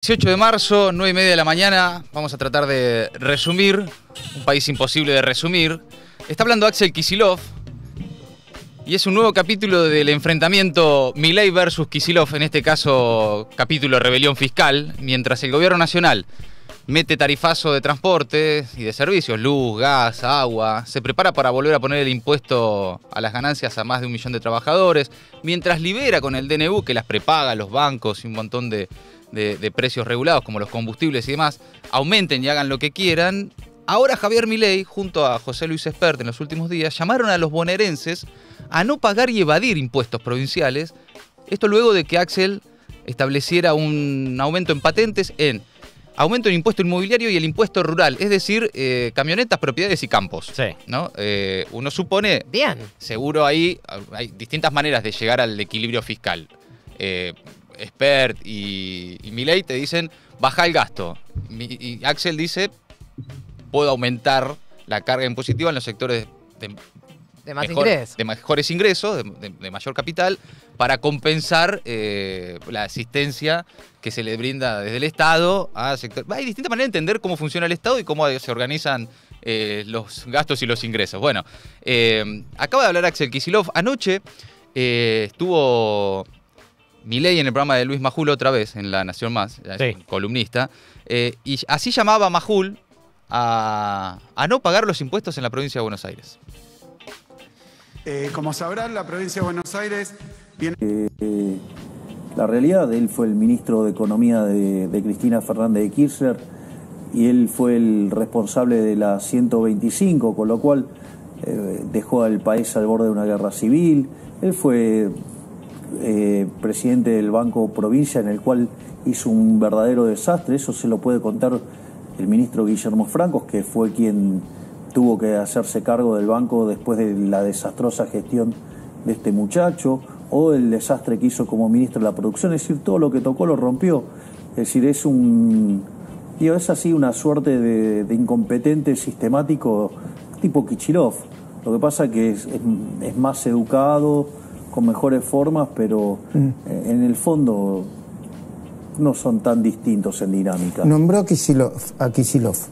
18 de marzo, 9:30 de la mañana, vamos a tratar de resumir, un país imposible de resumir. Está hablando Axel Kicillof y es un nuevo capítulo del enfrentamiento Milei versus Kicillof, en este caso capítulo rebelión fiscal, mientras el gobierno nacional mete tarifazo de transporte y de servicios, luz, gas, agua, se prepara para volver a poner el impuesto a las ganancias a más de 1 millón de trabajadores, mientras libera con el DNU, que las prepaga los bancos y un montón de precios regulados como los combustibles y demás, aumenten y hagan lo que quieran. Ahora Javier Milei, junto a José Luis Espert en los últimos días, llamaron a los bonaerenses a no pagar y evadir impuestos provinciales. Esto luego de que Axel estableciera un aumento en patentes, en aumento en impuesto inmobiliario y el impuesto rural, es decir, camionetas, propiedades y campos. Sí. ¿No? Uno supone, Bien. seguro ahí hay distintas maneras de llegar al equilibrio fiscal. Espert y Milei te dicen, baja el gasto. Y Axel dice, puedo aumentar la carga impositiva en los sectores De más ingresos. de mejores ingresos, de mayor capital, para compensar la asistencia que se le brinda desde el Estado a sectores. Hay distintas maneras de entender cómo funciona el Estado y cómo se organizan los gastos y los ingresos. Bueno, acaba de hablar Axel Kicillof. Anoche estuvo Milei en el programa de Luis Majul otra vez, en La Nación Más, Sí. columnista, y así llamaba Majul a no pagar los impuestos en la provincia de Buenos Aires. Como sabrán, la provincia de Buenos Aires viene... La realidad, él fue el ministro de Economía de Cristina Fernández de Kirchner y él fue el responsable de la 125, con lo cual dejó al país al borde de una guerra civil. Él fue presidente del Banco Provincia, en el cual hizo un verdadero desastre. Eso se lo puede contar el ministro Guillermo Francos, que fue quien tuvo que hacerse cargo del banco después de la desastrosa gestión de este muchacho, o el desastre que hizo como ministro de la producción. Es decir, todo lo que tocó lo rompió. Es decir, es así una suerte de incompetente sistemático tipo Kicillof. Lo que pasa es que es más educado, con mejores formas, pero en el fondo no son tan distintos en dinámica. Nombró a Kicillof.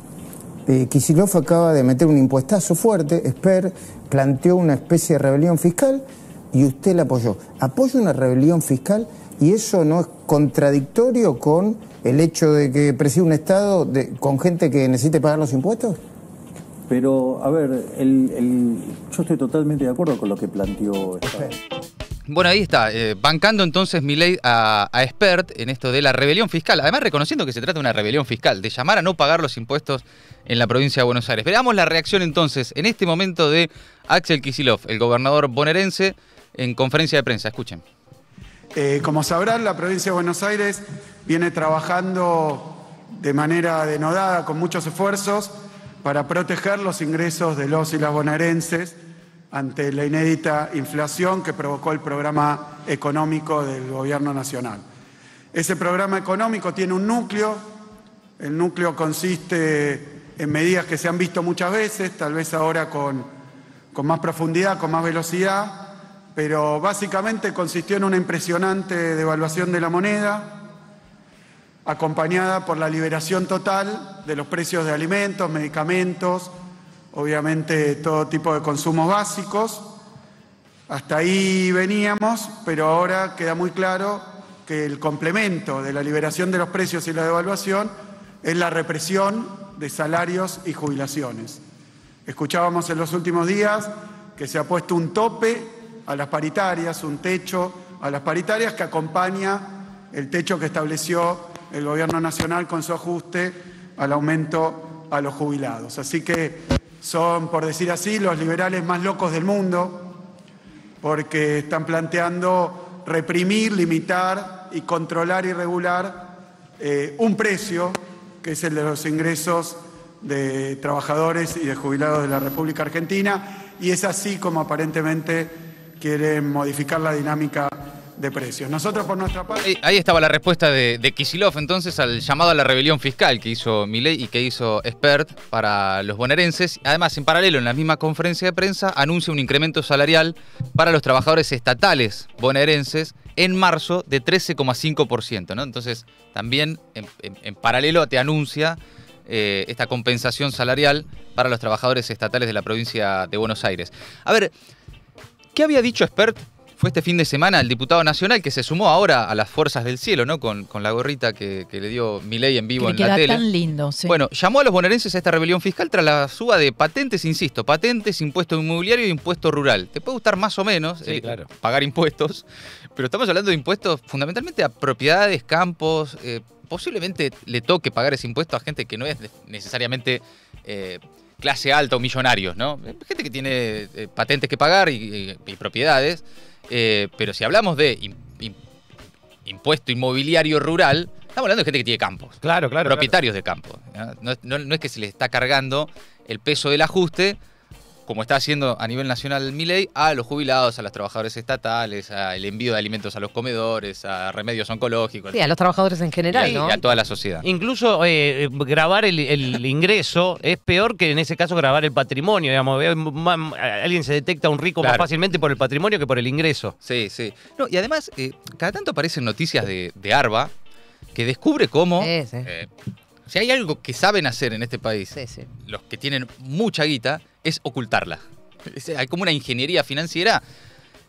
Kicillof acaba de meter un impuestazo fuerte. Espert planteó una especie de rebelión fiscal y usted la apoyó. ¿Apoya una rebelión fiscal y eso no es contradictorio con el hecho de que preside un Estado con gente que necesite pagar los impuestos? Pero, a ver, yo estoy totalmente de acuerdo con lo que planteó Espert. Bueno, ahí está, bancando entonces Milei a Espert en esto de la rebelión fiscal, además reconociendo que se trata de una rebelión fiscal, de llamar a no pagar los impuestos en la provincia de Buenos Aires. Veamos la reacción entonces en este momento de Axel Kicillof, el gobernador bonaerense, en conferencia de prensa. Escuchen. Como sabrán, la provincia de Buenos Aires viene trabajando de manera denodada, con muchos esfuerzos, para proteger los ingresos de los y las bonaerenses ante la inédita inflación que provocó el programa económico del gobierno nacional. Ese programa económico tiene un núcleo. El núcleo consiste en medidas que se han visto muchas veces, tal vez ahora con más profundidad, con más velocidad, pero básicamente consistió en una impresionante devaluación de la moneda, acompañada por la liberación total de los precios de alimentos, medicamentos, obviamente todo tipo de consumos básicos. Hasta ahí veníamos, pero ahora queda muy claro que el complemento de la liberación de los precios y la devaluación es la represión de salarios y jubilaciones. Escuchábamos en los últimos días que se ha puesto un tope a las paritarias, un techo a las paritarias que acompaña el techo que estableció el gobierno nacional con su ajuste al aumento a los jubilados. Así que son, por decir así, los liberales más locos del mundo, porque están planteando reprimir, limitar y controlar y regular un precio, que es el de los ingresos de trabajadores y de jubilados de la República Argentina, y es así como aparentemente quieren modificar la dinámica de precios. Nosotros, por nuestra parte... Ahí estaba la respuesta de Kicillof entonces al llamado a la rebelión fiscal que hizo Milei y que hizo Espert para los bonaerenses. Además, en paralelo, en la misma conferencia de prensa, anuncia un incremento salarial para los trabajadores estatales bonaerenses en marzo de 13,5%, ¿no? Entonces, también en paralelo te anuncia esta compensación salarial para los trabajadores estatales de la provincia de Buenos Aires. A ver, ¿qué había dicho Espert? Fue este fin de semana el diputado nacional que se sumó ahora a las fuerzas del cielo, ¿no? Con la gorrita que le dio Milei en vivo en la tele. Tan lindo, sí. Bueno, llamó a los bonaerenses a esta rebelión fiscal tras la suba de patentes, insisto, patentes, impuesto inmobiliario e impuesto rural. Te puede gustar más o menos claro, pagar impuestos, pero estamos hablando de impuestos fundamentalmente a propiedades, campos. Posiblemente le toque pagar ese impuesto a gente que no es necesariamente clase alta o millonarios, ¿no? Gente que tiene patentes que pagar y propiedades. Pero si hablamos de impuesto inmobiliario rural, estamos hablando de gente que tiene campos. Claro. Propietarios de campos. No es que se le está cargando el peso del ajuste, como está haciendo a nivel nacional Milei, a los jubilados, a los trabajadores estatales, al envío de alimentos a los comedores, a remedios oncológicos. Sí, a los trabajadores en general, ¿no? Y a toda la sociedad. Incluso grabar el ingreso es peor que en ese caso grabar el patrimonio. Digamos, alguien se detecta un rico más fácilmente por el patrimonio que por el ingreso. Sí. No, y además, cada tanto aparecen noticias de Arba que descubre cómo... si hay algo que saben hacer en este país, los que tienen mucha guita, es ocultarla. Hay como una ingeniería financiera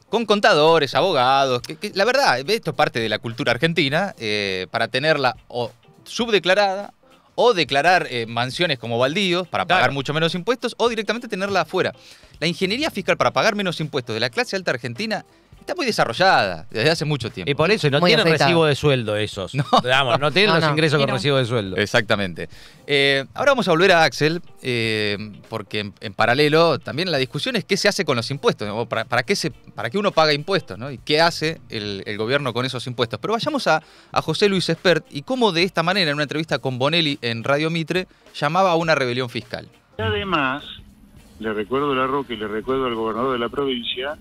con contadores, abogados, que la verdad, esto es parte de la cultura argentina, para tenerla o subdeclarada o declarar mansiones como baldíos para pagar mucho menos impuestos o directamente tenerla afuera. La ingeniería fiscal para pagar menos impuestos de la clase alta argentina está muy desarrollada desde hace mucho tiempo. Y por eso no tienen recibo de sueldo esos. No tienen los ingresos con recibo de sueldo. Exactamente. Ahora vamos a volver a Axel, porque en paralelo también la discusión es qué se hace con los impuestos, ¿no? ¿Para qué uno paga impuestos, ¿no? Y qué hace el gobierno con esos impuestos. Pero vayamos a José Luis Espert y cómo de esta manera, en una entrevista con Bonelli en Radio Mitre, llamaba a una rebelión fiscal. Además, le recuerdo a La Roca y le recuerdo al gobernador de la provincia.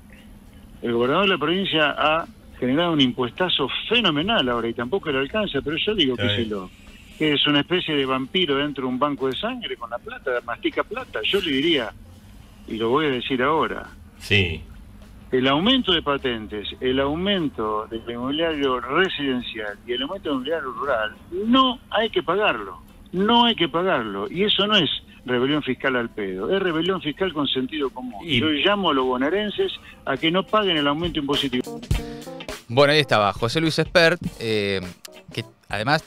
El gobernador de la provincia ha generado un impuestazo fenomenal ahora y tampoco le alcanza, pero yo digo que es una especie de vampiro dentro de un banco de sangre con la plata, mastica plata. Yo le diría, y lo voy a decir ahora, el aumento de patentes, el aumento del inmobiliario residencial y el aumento del inmobiliario rural, no hay que pagarlo, y eso no es rebelión fiscal al pedo, es rebelión fiscal con sentido común. Yo llamo a los bonaerenses a que no paguen el aumento impositivo. Bueno, ahí estaba José Luis Espert, que además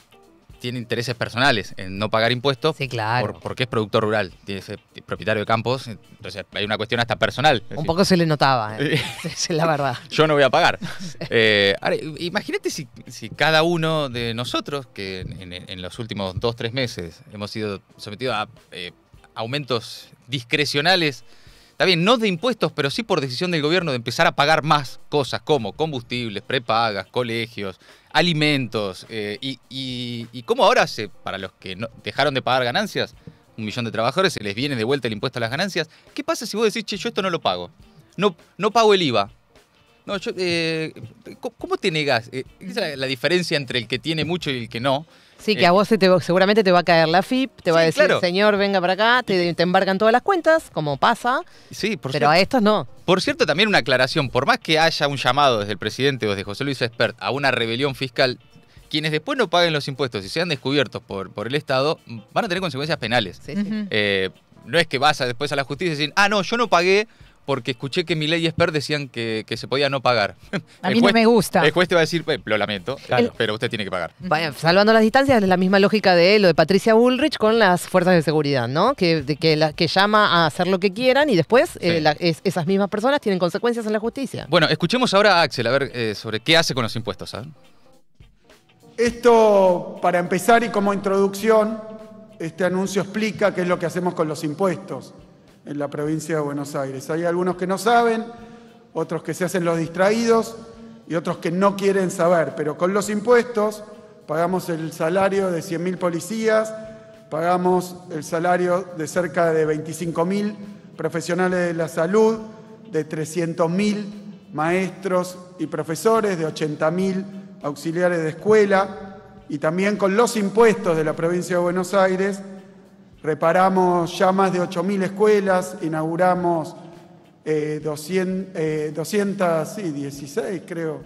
tiene intereses personales en no pagar impuestos. Sí, claro. Porque es productor rural, es propietario de campos, entonces hay una cuestión hasta personal. Un poco se le notaba, es la verdad. Yo no voy a pagar. Ahora, imagínate si cada uno de nosotros, que en los últimos 2-3 meses hemos sido sometidos a aumentos discrecionales, está bien, no de impuestos, pero sí por decisión del gobierno de empezar a pagar más cosas como combustibles, prepagas, colegios, alimentos, y cómo ahora, para los que dejaron de pagar ganancias, 1 millón de trabajadores, se les viene de vuelta el impuesto a las ganancias. ¿Qué pasa si vos decís, che, yo esto no lo pago? No pago el IVA. No, ¿cómo te negás? Esa es la diferencia entre el que tiene mucho y el que no. Sí, que a vos seguramente te va a caer la FIP, te va a decir, señor, venga para acá, te embarcan todas las cuentas, como pasa, pero a estos no. Por cierto, también una aclaración, por más que haya un llamado desde el presidente o desde José Luis Espert a una rebelión fiscal, quienes después no paguen los impuestos y sean descubiertos por el Estado, van a tener consecuencias penales. No es que vas después a la justicia y decir, no, yo no pagué porque escuché que Milei y Espert decían que se podía no pagar. A mí no me gusta. El juez te va a decir, lo lamento, pero usted tiene que pagar. Vaya, salvando las distancias, es la misma lógica de lo de Patricia Bullrich con las fuerzas de seguridad, ¿no? Que llama a hacer lo que quieran y después esas mismas personas tienen consecuencias en la justicia. Bueno, escuchemos ahora a Axel, a ver sobre qué hace con los impuestos, ¿sabes? Esto, para empezar y como introducción, este anuncio explica qué es lo que hacemos con los impuestos en la provincia de Buenos Aires. Hay algunos que no saben, otros que se hacen los distraídos y otros que no quieren saber, pero con los impuestos pagamos el salario de 100.000 policías, pagamos el salario de cerca de 25.000 profesionales de la salud, de 300.000 maestros y profesores, de 80.000 auxiliares de escuela, y también con los impuestos de la provincia de Buenos Aires reparamos ya más de 8.000 escuelas, inauguramos 216, creo,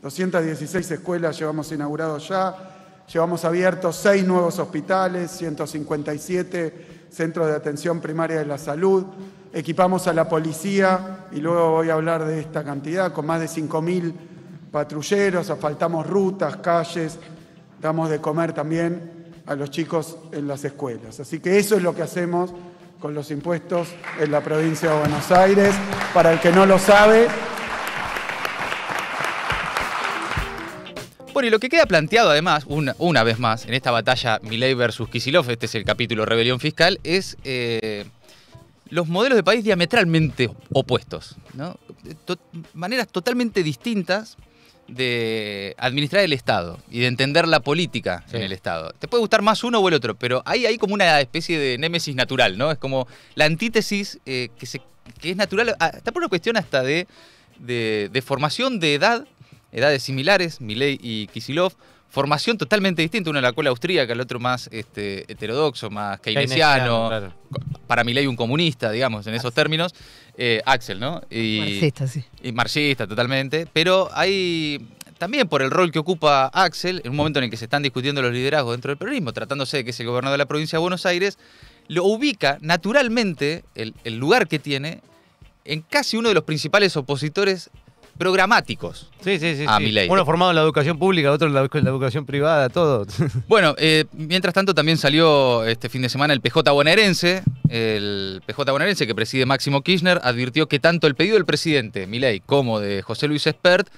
216 escuelas llevamos inaugurados ya, llevamos abiertos 6 nuevos hospitales, 157 centros de atención primaria de la salud, equipamos a la policía, y luego voy a hablar de esta cantidad, con más de 5.000 patrulleros, asfaltamos rutas, calles, damos de comer también a los chicos en las escuelas. Así que eso es lo que hacemos con los impuestos en la provincia de Buenos Aires. Para el que no lo sabe. Bueno, y lo que queda planteado además, una vez más, en esta batalla Milei versus Kicillof, este es el capítulo Rebelión Fiscal, es los modelos de país diametralmente opuestos, ¿no? Maneras totalmente distintas de administrar el Estado y de entender la política en el Estado. Te puede gustar más uno o el otro, pero hay como una especie de némesis natural, ¿no? Es como la antítesis que es natural, está por una cuestión hasta de formación de edades similares, Milei y Kicillof, formación totalmente distinta, uno en la escuela austríaca, el otro más heterodoxo, más keynesiano, claro. Para Milei un comunista, digamos, en esos términos. Axel, ¿no? Marxista, sí. Y marxista, totalmente. Pero hay también por el rol que ocupa Axel, en un momento en el que se están discutiendo los liderazgos dentro del peronismo, tratándose de que es el gobernador de la provincia de Buenos Aires, lo ubica naturalmente, el lugar que tiene, en casi uno de los principales opositores programáticos a Milei. Uno formado en la educación pública, otro en la educación privada, todo. Bueno, mientras tanto también salió este fin de semana el PJ bonaerense. El PJ bonaerense que preside Máximo Kirchner advirtió que tanto el pedido del presidente Milei como de José Luis Espert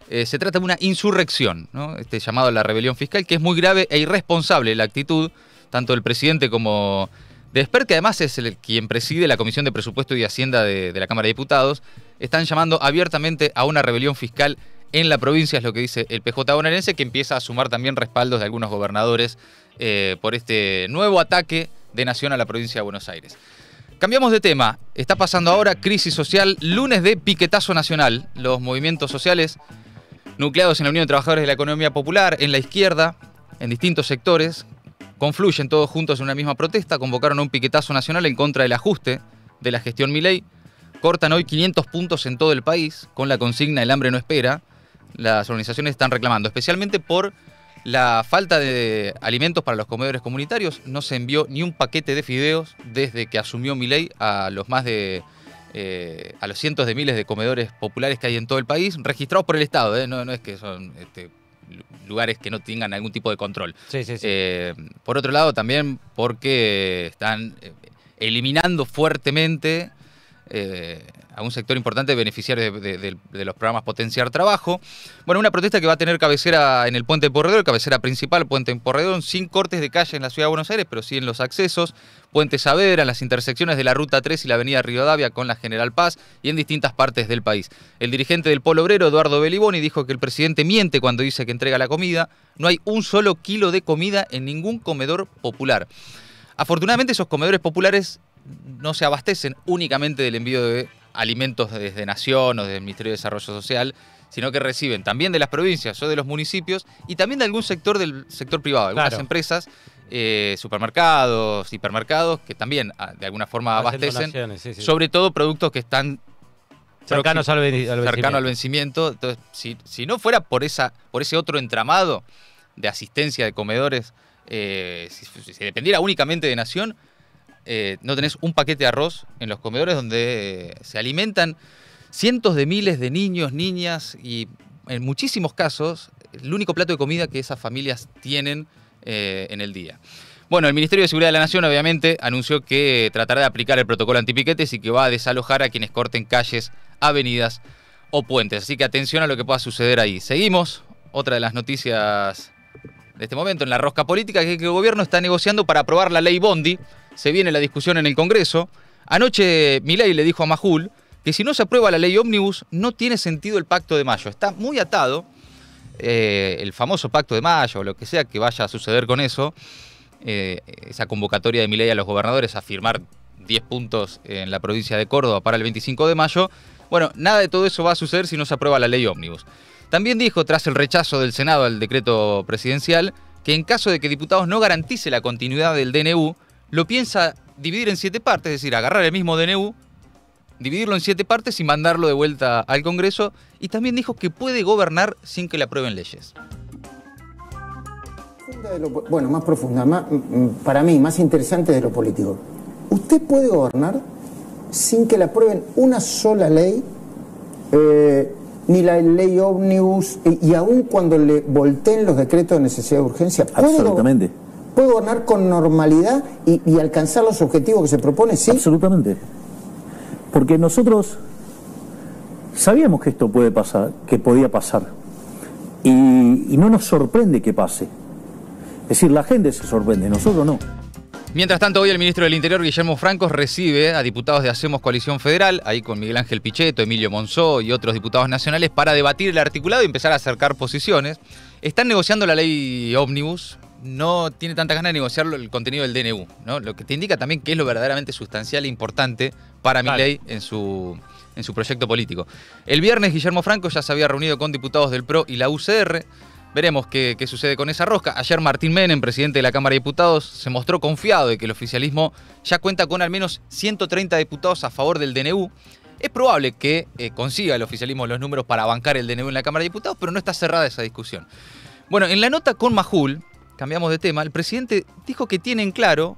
se trata de una insurrección, ¿no? Este llamado a la rebelión fiscal, que es muy grave e irresponsable la actitud tanto del presidente como de Espert, que además es quien preside la Comisión de Presupuesto y Hacienda de la Cámara de Diputados. Están llamando abiertamente a una rebelión fiscal en la provincia, es lo que dice el PJ bonaerense, que empieza a sumar también respaldos de algunos gobernadores por este nuevo ataque de Nación a la provincia de Buenos Aires. Cambiamos de tema. Está pasando ahora crisis social, lunes de piquetazo nacional. Los movimientos sociales nucleados en la Unión de Trabajadores de la Economía Popular, en la izquierda, en distintos sectores, confluyen todos juntos en una misma protesta, convocaron un piquetazo nacional en contra del ajuste de la gestión Milei. Cortan hoy 500 puntos en todo el país con la consigna "El hambre no espera". Las organizaciones están reclamando, especialmente por la falta de alimentos para los comedores comunitarios. No se envió ni un paquete de fideos desde que asumió Milei a los a los cientos de miles de comedores populares que hay en todo el país, registrados por el Estado, no es que son lugares que no tengan algún tipo de control. Sí. Por otro lado, también porque están eliminando fuertemente a un sector importante de beneficiarios de los programas Potenciar Trabajo. Bueno, una protesta que va a tener cabecera en el Puente de Porredón, cabecera principal, Puente de Porredón, sin cortes de calle en la Ciudad de Buenos Aires, pero sí en los accesos, Puente Saavedra, en las intersecciones de la Ruta 3 y la Avenida Rivadavia con la General Paz y en distintas partes del país. El dirigente del Polo Obrero, Eduardo Beliboni, dijo que el presidente miente cuando dice que entrega la comida. No hay un solo kilo de comida en ningún comedor popular. Afortunadamente, esos comedores populares no se abastecen únicamente del envío de alimentos desde Nación o del Ministerio de Desarrollo Social, sino que reciben también de las provincias o de los municipios y también de algún sector del sector privado, algunas empresas, supermercados, hipermercados, que también de alguna forma abastecen, sobre todo productos que están cercanos al vencimiento. Entonces, si no fuera por ese otro entramado de asistencia de comedores, si dependiera únicamente de Nación, no tenés un paquete de arroz en los comedores donde se alimentan cientos de miles de niños, niñas y en muchísimos casos el único plato de comida que esas familias tienen en el día. Bueno, el Ministerio de Seguridad de la Nación obviamente anunció que tratará de aplicar el protocolo antipiquetes y que va a desalojar a quienes corten calles, avenidas o puentes. Así que atención a lo que pueda suceder ahí. Seguimos. Otra de las noticias de este momento en la rosca política es que el gobierno está negociando para aprobar la ley Bondi. Se viene la discusión en el Congreso. Anoche Milei le dijo a Majul que si no se aprueba la ley ómnibus no tiene sentido el Pacto de Mayo. Está muy atado el famoso Pacto de Mayo, o lo que sea que vaya a suceder con eso, esa convocatoria de Milei a los gobernadores a firmar 10 puntos en la provincia de Córdoba para el 25 de mayo. Bueno, nada de todo eso va a suceder si no se aprueba la ley ómnibus. También dijo, tras el rechazo del Senado al decreto presidencial, que en caso de que diputados no garantice la continuidad del DNU, lo piensa dividir en 7 partes, es decir, agarrar el mismo DNU dividirlo en 7 partes y mandarlo de vuelta al Congreso. Y también dijo que puede gobernar sin que le aprueben leyes. Bueno, más profunda, para mí, más interesante de lo político. ¿Usted puede gobernar sin que le aprueben una sola ley, ni la ley ómnibus, y aun cuando le volteen los decretos de necesidad de urgencia? Absolutamente. ¿Puede gobernar con normalidad y alcanzar los objetivos que se propone? Sí. Absolutamente. Porque nosotros sabíamos que esto puede pasar, que podía pasar, y no nos sorprende que pase. Es decir, la gente se sorprende, nosotros no. Mientras tanto, hoy el ministro del Interior, Guillermo Francos, recibe a diputados de Hacemos Coalición Federal, ahí con Miguel Ángel Pichetto, Emilio Monzó y otros diputados nacionales, para debatir el articulado y empezar a acercar posiciones. Están negociando la ley ómnibus, no tiene tanta ganas de negociar el contenido del DNU, ¿no? Lo que te indica también que es lo verdaderamente sustancial e importante para Milei en su proyecto político. El viernes, Guillermo Francos ya se había reunido con diputados del PRO y la UCR. Veremos qué sucede con esa rosca. Ayer Martín Menem, presidente de la Cámara de Diputados, se mostró confiado de que el oficialismo ya cuenta con al menos 130 diputados a favor del DNU. Es probable que consiga el oficialismo los números para bancar el DNU en la Cámara de Diputados, pero no está cerrada esa discusión. Bueno, en la nota con Majul, cambiamos de tema, el presidente dijo que tienen claro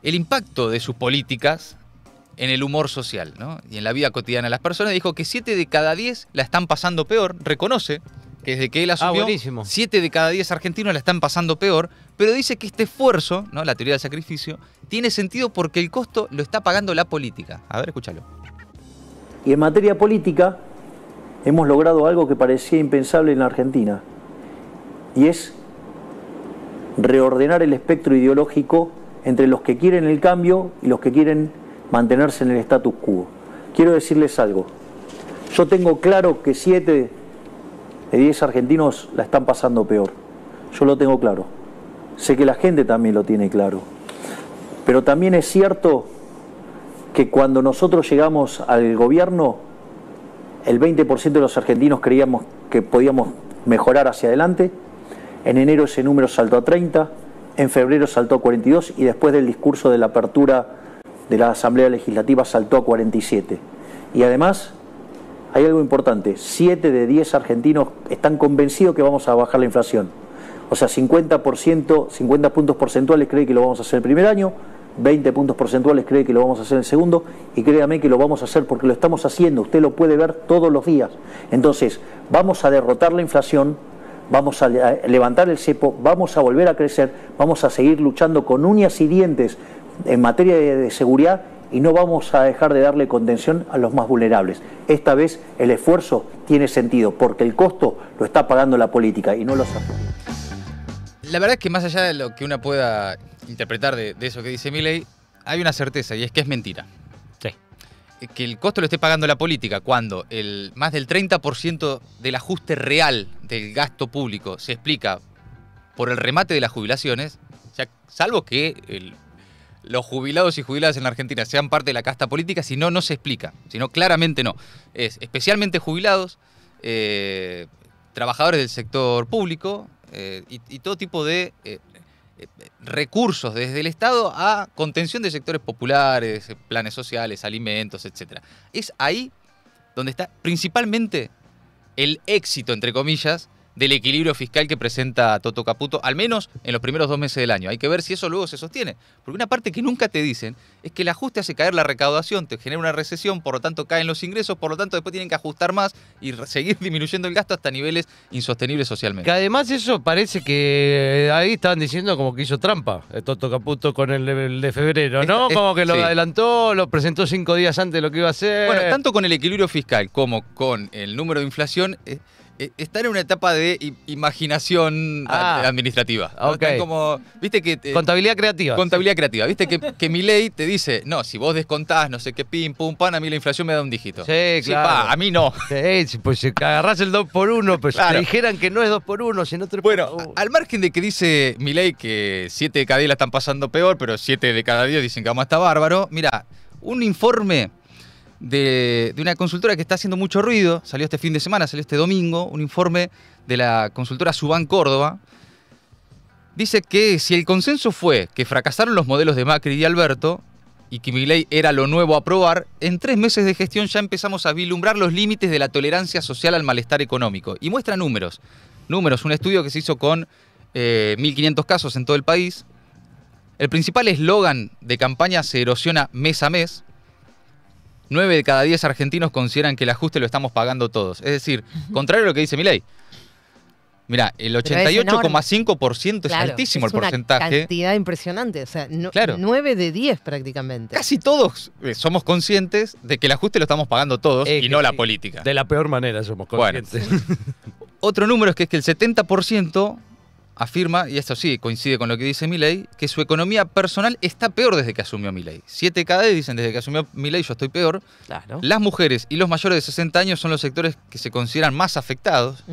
el impacto de sus políticas en el humor social, ¿no? Y en la vida cotidiana de las personas. Dijo que 7 de cada 10 la están pasando peor, reconoce que desde que él asumió, 7 de cada 10 argentinos la están pasando peor, pero dice que este esfuerzo, ¿no?, la teoría del sacrificio, tiene sentido porque el costo lo está pagando la política. A ver, escúchalo. Y en materia política hemos logrado algo que parecía impensable en la Argentina, y es reordenar el espectro ideológico entre los que quieren el cambio y los que quieren mantenerse en el status quo. Quiero decirles algo. Yo tengo claro que 7 de 10 argentinos la están pasando peor. Yo lo tengo claro. Sé que la gente también lo tiene claro. Pero también es cierto que cuando nosotros llegamos al gobierno, el 20% de los argentinos creíamos que podíamos mejorar hacia adelante. En enero ese número saltó a 30, en febrero saltó a 42 y después del discurso de la apertura de la Asamblea Legislativa saltó a 47. Y además hay algo importante, 7 de 10 argentinos están convencidos que vamos a bajar la inflación. O sea, 50%, 50 puntos porcentuales cree que lo vamos a hacer el primer año, 20 puntos porcentuales cree que lo vamos a hacer el segundo, y créame que lo vamos a hacer porque lo estamos haciendo, usted lo puede ver todos los días. Entonces, vamos a derrotar la inflación, vamos a levantar el cepo, vamos a volver a crecer, vamos a seguir luchando con uñas y dientes en materia de seguridad, y no vamos a dejar de darle contención a los más vulnerables. Esta vez el esfuerzo tiene sentido, porque el costo lo está pagando la política y no los argentinos. La verdad es que más allá de lo que uno pueda interpretar de eso que dice Milei, hay una certeza, y es que es mentira. Sí. Que el costo lo esté pagando la política cuando más del 30% del ajuste real del gasto público se explica por el remate de las jubilaciones, o sea, salvo que los jubilados y jubiladas en la Argentina sean parte de la casta política, si no, no se explica. Si no, claramente no. Es especialmente jubilados, trabajadores del sector público y todo tipo de recursos desde el Estado a contención de sectores populares, planes sociales, alimentos, etc. Es ahí donde está principalmente el éxito, entre comillas, del equilibrio fiscal que presenta Toto Caputo, al menos en los primeros 2 meses del año. Hay que ver si eso luego se sostiene. Porque una parte que nunca te dicen es que el ajuste hace caer la recaudación, te genera una recesión, por lo tanto caen los ingresos, por lo tanto después tienen que ajustar más y seguir disminuyendo el gasto hasta niveles insostenibles socialmente. Que además eso parece que ahí estaban diciendo como que hizo trampa Toto Caputo con el de febrero, ¿no? Como que lo adelantó, lo presentó 5 días antes de lo que iba a hacer. Bueno, tanto con el equilibrio fiscal como con el número de inflación, están en una etapa de imaginación administrativa. ¿No? Okay. Están como, ¿viste que contabilidad creativa. Contabilidad creativa. Viste que Milei te dice, no, si vos descontás, no sé qué, pim, pum, pan, a mí la inflación me da un dígito. Sí, claro. A mí no. Sí, pues si agarrás el 2 por 1, pues claro. Te dijeran que no es 2 por 1, sino 3 por 1. Bueno, al margen de que dice Milei que 7 de cada 10 la están pasando peor, pero 7 de cada 10 dicen que vamos a estar bárbaro. Mira, un informe de una consultora que está haciendo mucho ruido, salió este fin de semana, salió este domingo, un informe de la consultora Subán Córdoba, dice que si el consenso fue que fracasaron los modelos de Macri y Alberto, y que Milei era lo nuevo a probar, en 3 meses de gestión ya empezamos a vislumbrar los límites de la tolerancia social al malestar económico. Y muestra números. Un estudio que se hizo con 1.500 casos en todo el país. El principal eslogan de campaña se erosiona mes a mes. 9 de cada 10 argentinos consideran que el ajuste lo estamos pagando todos. Es decir, contrario a lo que dice Milei. Mirá, el 88,5% es altísimo el porcentaje. Es una cantidad impresionante. O sea, claro. 9 de 10 prácticamente. Casi todos somos conscientes de que el ajuste lo estamos pagando todos y no la política. De la peor manera somos conscientes. Bueno. Otro número es que el 70% afirma, y esto sí coincide con lo que dice Milei, que su economía personal está peor desde que asumió Milei. 7 de cada 10 dicen desde que asumió Milei yo estoy peor. Claro. Las mujeres y los mayores de 60 años son los sectores que se consideran más afectados.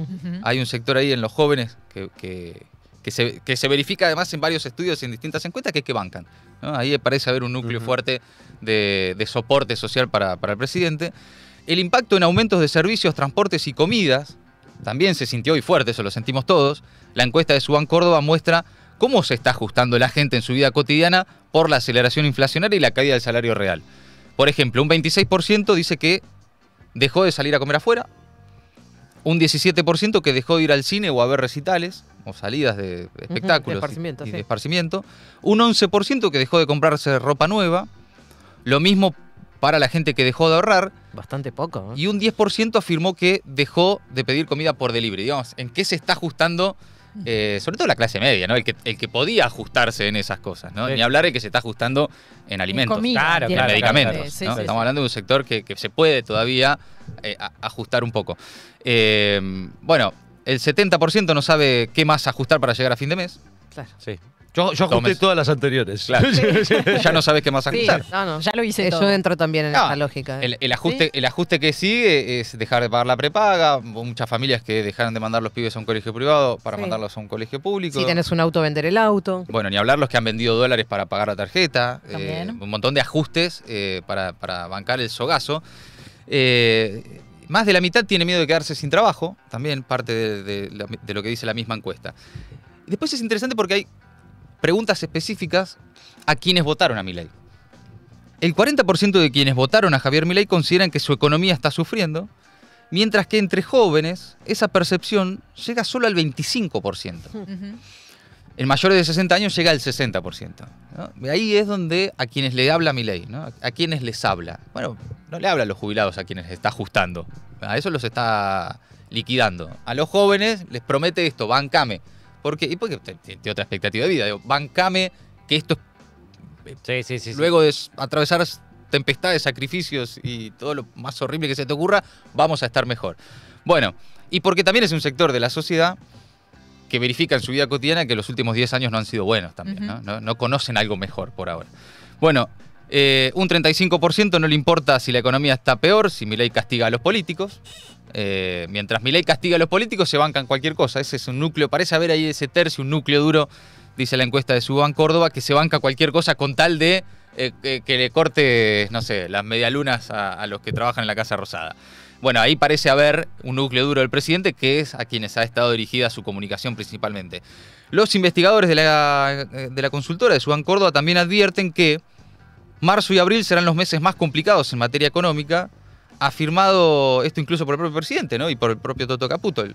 Hay un sector ahí en los jóvenes que se verifica además en varios estudios y en distintas encuestas que es que bancan, ¿no? Ahí parece haber un núcleo fuerte de soporte social para el presidente. El impacto en aumentos de servicios, transportes y comidas también se sintió hoy fuerte, eso lo sentimos todos. La encuesta de Subán Córdoba muestra cómo se está ajustando la gente en su vida cotidiana por la aceleración inflacionaria y la caída del salario real. Por ejemplo, un 26% dice que dejó de salir a comer afuera, un 17% que dejó de ir al cine o a ver recitales o salidas de espectáculos de esparcimiento, un 11% que dejó de comprarse ropa nueva, lo mismo para la gente que dejó de ahorrar. Bastante poco, ¿no? Y un 10% afirmó que dejó de pedir comida por delivery. Digamos, ¿en qué se está ajustando? Sobre todo la clase media, ¿no? El que podía ajustarse en esas cosas, ¿no? Ni hablar de que se está ajustando en alimentos, en medicamentos, ¿no? Estamos hablando de un sector que se puede todavía ajustar un poco. Bueno, el 70% no sabe qué más ajustar para llegar a fin de mes. Claro. Sí. Yo ajusté todas las anteriores. Claro. Ya no sabes qué más ajustar. Sí, ya lo hice todo. Yo entro también en esta lógica. El ajuste que sigue es dejar de pagar la prepaga. Muchas familias que dejaron de mandar los pibes a un colegio privado para mandarlos a un colegio público. Si tenés un auto, vender el auto. Bueno, ni hablar los que han vendido dólares para pagar la tarjeta. Un montón de ajustes para bancar el sogazo. Más de la mitad tiene miedo de quedarse sin trabajo. También parte de lo que dice la misma encuesta. Y después es interesante porque hay preguntas específicas a quienes votaron a Milei. El 40% de quienes votaron a Javier Milei consideran que su economía está sufriendo, mientras que entre jóvenes esa percepción llega solo al 25%. En mayores de 60 años llega al 60%, ¿no? Ahí es donde a quienes le habla Milei, ¿no? A quienes les habla. Bueno, no le habla a los jubilados a quienes está ajustando. A eso los está liquidando. A los jóvenes les promete esto, bancame. Porque tiene otra expectativa de vida. Digo, bancame que esto es... Luego de atravesar tempestades, sacrificios y todo lo más horrible que se te ocurra, vamos a estar mejor. Bueno, y porque también es un sector de la sociedad que verifica en su vida cotidiana que los últimos 10 años no han sido buenos también, ¿no? No conocen algo mejor por ahora. Bueno, un 35% no le importa si la economía está peor, si Milei castiga a los políticos. Mientras Milei castiga a los políticos, se bancan cualquier cosa. Ese es un núcleo, parece haber ahí ese tercio, un núcleo duro, dice la encuesta de Subán Córdoba, que se banca cualquier cosa con tal de que le corte, no sé, las medialunas a los que trabajan en la Casa Rosada. Bueno, ahí parece haber un núcleo duro del presidente, que es a quienes ha estado dirigida su comunicación principalmente. Los investigadores de la consultora de Subán Córdoba también advierten que marzo y abril serán los meses más complicados en materia económica. Ha afirmado esto incluso por el propio presidente, ¿no? Y por el propio Toto Caputo,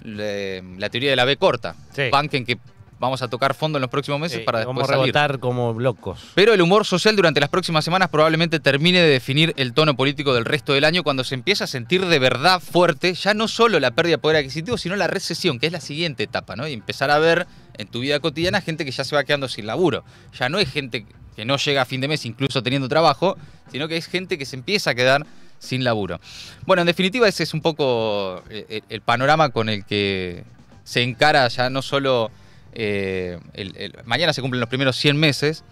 la teoría de la B corta. Sí. Banquen que vamos a tocar fondo en los próximos meses para después vamos a rebotar como locos. Pero el humor social durante las próximas semanas probablemente termine de definir el tono político del resto del año, cuando se empieza a sentir de verdad fuerte ya no solo la pérdida de poder adquisitivo, sino la recesión, que es la siguiente etapa, ¿no? Y empezar a ver en tu vida cotidiana gente que ya se va quedando sin laburo. Ya no es gente que no llega a fin de mes incluso teniendo trabajo, sino que es gente que se empieza a quedar sin laburo. Bueno, en definitiva ese es un poco el panorama con el que se encara ya no solo... mañana se cumplen los primeros 100 meses.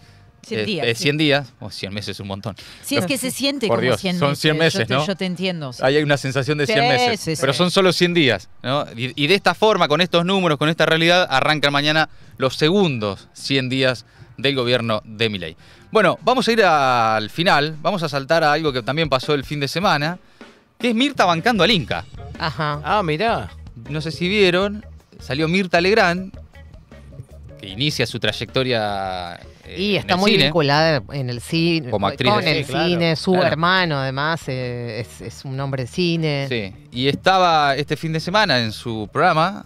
100 días. 100 días. 100 meses es un montón. Sí, es que se siente por como Dios, 100 son meses. 100 meses, ¿no? Yo te entiendo. Sí. Ahí hay una sensación de 100 meses. Sí, pero son solo 100 días, ¿no? Y de esta forma, con estos números, con esta realidad, arrancan mañana los segundos 100 días del gobierno de Milei. Bueno, vamos a ir al final. Vamos a saltar a algo que también pasó el fin de semana, que es Mirta bancando al Inca. Ajá. Ah, mirá. No sé si vieron, salió Mirta Legrand, que inicia su trayectoria y en está el muy cine. vinculada en el cine, Como actriz con de el cine, cine, claro, su claro. hermano además es un hombre de cine. Sí, y estaba este fin de semana en su programa,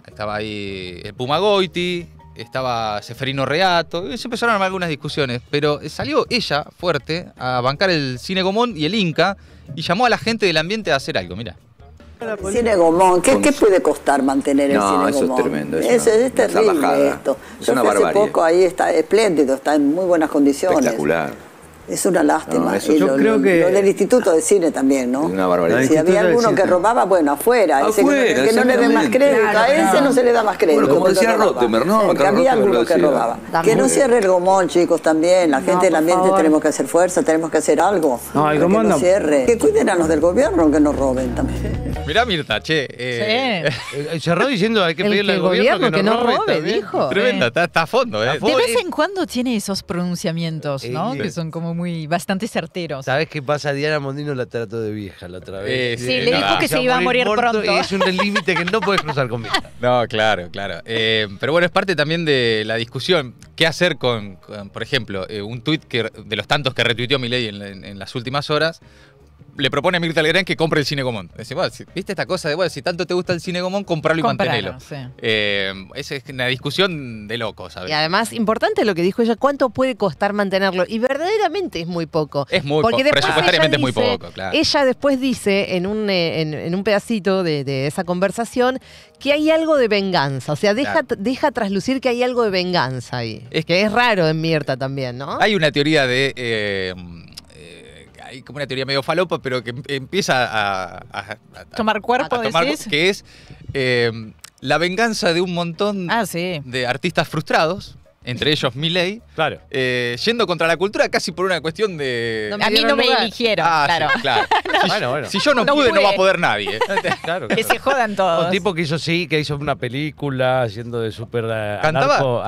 estaba ahí el Puma Goiti, estaba Seferino Reato, y se empezaron a armar algunas discusiones, pero salió ella fuerte a bancar el Cine Gomón y el Inca y llamó a la gente del ambiente a hacer algo, mira. Cine Gomón, ¿qué puede costar mantener el Cine Gomón? No, eso es tremendo. Es terrible esto. Es Yo una fui hace barbarie. poco, ahí está espléndido, está en muy buenas condiciones. Espectacular. Es una lástima. No, eso Y yo creo que- lo del Instituto de Cine también, ¿no? Es una barbaridad. Si había alguno que robaba, bueno, afuera. Ese que no le den más exactamente. crédito. A ese no se le da más crédito. Bueno, como porque decía robaba. Rottenberg, ¿no? Sí, que Carlos había Rottenberg alguno lo que decía. robaba. Que no cierre el Gomón, chicos, también. La gente del por ambiente favor. tenemos que hacer fuerza, tenemos que hacer algo. No, el para que Gomón no no. cierre. Que cuiden a los del gobierno, que no roben también. Mirá Mirta, che. Cerró diciendo hay que El pedirle que al gobierno que no robe. robe, dijo. Tremenda, está a fondo, A ¿eh? fondo. De vez en cuando tiene esos pronunciamientos, ¿no? Sí. Que son como bastante certeros. ¿Sabés qué pasa? Diana Mondino la trató de vieja la otra vez. Sí, le dijo que se iba a morir pronto. Y es un límite que no puedes cruzar con vieja. No, claro. Pero bueno, es parte también de la discusión. ¿Qué hacer con por ejemplo, un tuit de los tantos que retuiteó Milei en las últimas horas? Le propone a Mirta Legrand que compre el Cine Gomón. Dice, bueno, ¿viste esta cosa de, bueno, si tanto te gusta el Cine Gomón, compralo y mantenelo? Sí. Esa es una discusión de locos, ¿sabes? Y además, importante lo que dijo ella, ¿cuánto puede costar mantenerlo? Y verdaderamente es muy poco. Es muy Porque poco, después presupuestariamente ella es muy dice- poco, claro. Ella después dice en un pedacito de esa conversación que hay algo de venganza. O sea, deja traslucir que hay algo de venganza ahí. Que es raro en Mirta también, ¿no? Hay una teoría de... hay como una teoría medio falopa, pero que empieza a Tomar cuerpo, decís. que es la venganza de un montón de artistas frustrados, entre ellos Milei, claro. Yendo contra la cultura casi por una cuestión de... A mí no me eligieron, claro. Sí, claro. Bueno. Si yo no pude, no va a poder nadie. Claro, Que se jodan todos. Un tipo que hizo una película haciendo de super Cantaba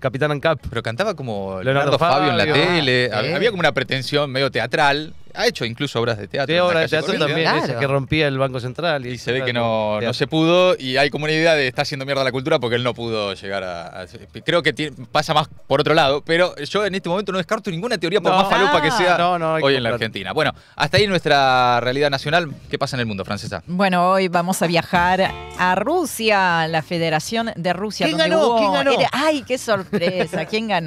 Capitán Ancap. Pero cantaba como Leonardo Leonardo Fabio en la Fabio. tele. Sí. Había como una pretensión medio teatral. Ha hecho incluso obras de teatro. De en la obra de calle teatro Corrientes. también, Claro. ese que rompía el Banco Central. Y se ve que no se pudo, y hay como una idea de está haciendo mierda la cultura porque él no pudo llegar a creo que pasa más por otro lado, pero yo en este momento no descarto ninguna teoría por más falopa que sea hay que hoy en la comprar. Argentina. Bueno, hasta ahí nuestra realidad nacional. ¿Qué pasa en el mundo, Francesa? Bueno, hoy vamos a viajar a Rusia, la Federación de Rusia. ¿Quién donde ganó? hubo- ¿Quién ganó? ¡Ay, qué sorpresa! ¿Quién ganó?